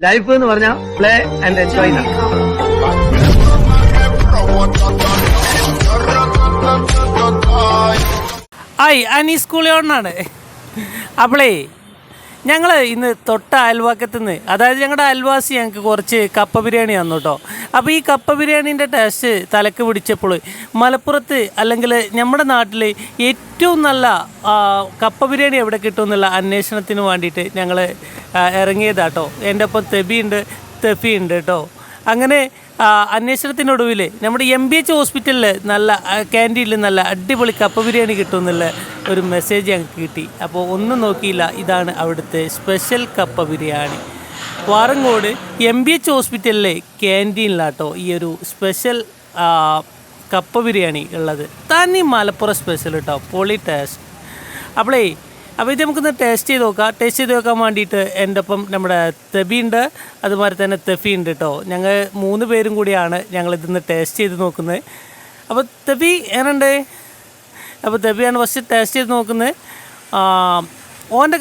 Life എന്ന് പറഞ്ഞാൽ play and enjoy. Anees കോoliyodan. അപ്പോളേ ഞങ്ങൾ ഇന്ന് തൊട്ട അയൽവാക്കത്തു നിന്ന്, അതായത് ഞങ്ങളുടെ അയൽവാസി ഞങ്ങൾക്ക് കുറച്ച് കപ്പ ബിരിയാണി തന്നു കേട്ടോ. അപ്പോൾ ഈ കപ്പ ബിരിയാണീൻ്റെ ടേസ്റ്റ് തലക്ക് പിടിച്ചപ്പോൾ മലപ്പുറത്ത് അല്ലെങ്കിൽ നമ്മുടെ നാട്ടിൽ ഏറ്റവും നല്ല കപ്പ ബിരിയാണി എവിടെ കിട്ടുമെന്നുള്ള അന്വേഷണത്തിന് വേണ്ടിയിട്ട് ഞങ്ങൾ ഇറങ്ങിയതാട്ടോ. എൻ്റെ ഒപ്പം തെഫി ഉണ്ട് കേട്ടോ. അങ്ങനെ അന്വേഷണത്തിനൊടുവിൽ നമ്മുടെ MBH ഹോസ്പിറ്റലിൽ നല്ല ക്യാൻറ്റീനിൽ നല്ല അടിപൊളി കപ്പ ബിരിയാണി കിട്ടുമെന്നുള്ള ഒരു മെസ്സേജ് ഞങ്ങൾക്ക് കിട്ടി. അപ്പോൾ ഒന്നും നോക്കിയില്ല, ഇതാണ് അവിടുത്തെ സ്പെഷ്യൽ കപ്പ ബിരിയാണി. വാറങ്കോട് MBH ഹോസ്പിറ്റലിലെ ക്യാൻറ്റീനിലാട്ടോ ഈ ഒരു സ്പെഷ്യൽ കപ്പ ബിരിയാണി ഉള്ളത്. തനി മലപ്പുറം സ്പെഷ്യൽ കേട്ടോ, പൊളി ടേസ്റ്റ്. അപ്പോൾ ഇത് നമുക്കൊന്ന് ടേസ്റ്റ് ചെയ്ത് നോക്കാൻ വേണ്ടിയിട്ട് എൻ്റെ ഒപ്പം നമ്മുടെ തെബി ഉണ്ട്, അതുപോലെ തന്നെ തെഫി ഉണ്ട് കേട്ടോ. ഞങ്ങൾ 3 പേരും കൂടിയാണ് ഞങ്ങളിതൊന്ന് ടേസ്റ്റ് ചെയ്ത് നോക്കുന്നത്. അപ്പോൾ തെബി എങ്ങനെയുണ്ട്? അപ്പോൾ തെബിയാണ് ഫസ്റ്റ് ടേസ്റ്റ് ചെയ്ത് നോക്കുന്നത്. ഓൻ്റെ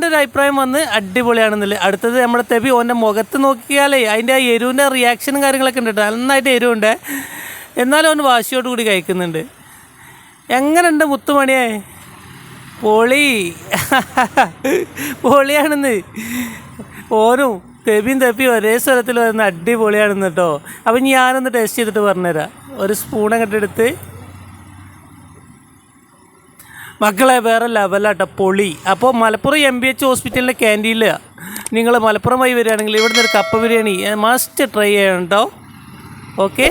ഒരു അഭിപ്രായം വന്ന് അടിപൊളിയാണെന്നില്ല. അടുത്തത് നമ്മുടെ തെബി ഓൻ്റെ മുഖത്ത് നോക്കിയാലേ അതിൻ്റെ ആ എരിവിൻ്റെ റിയാക്ഷനും കാര്യങ്ങളൊക്കെ ഉണ്ട് കേട്ടോ. നന്നായിട്ട് എരിവുണ്ട്, എന്നാലും അവന് വാശിയോട് കൂടി കഴിക്കുന്നുണ്ട്. എങ്ങനെയുണ്ട് മുത്തുമണിയെ? പൊളിയാണെന്ന്. ഓനും തെബി ഒരേ സ്വരത്തിൽ വരുന്ന അടിപൊളിയാണെന്ന് കേട്ടോ. അപ്പം ഞാനൊന്ന് ടേസ്റ്റ് ചെയ്തിട്ട് പറഞ്ഞുതരാം. ഒരു സ്പൂൺ അങ്ങോട്ട് എടുത്ത് മക്കളെ വേറെ ലെവലാട്ടോ, പൊളി. അപ്പോൾ മലപ്പുറം MBH ഹോസ്പിറ്റലിൻ്റെ ക്യാൻറ്റീനിൽ നിങ്ങൾ മലപ്പുറം വഴി വരികയാണെങ്കിൽ ഇവിടുന്ന് ഒരു കപ്പ ബിരിയാണി മസ്റ്റ് ട്രൈ ചെയ്യണം കേട്ടോ. ഓക്കെ.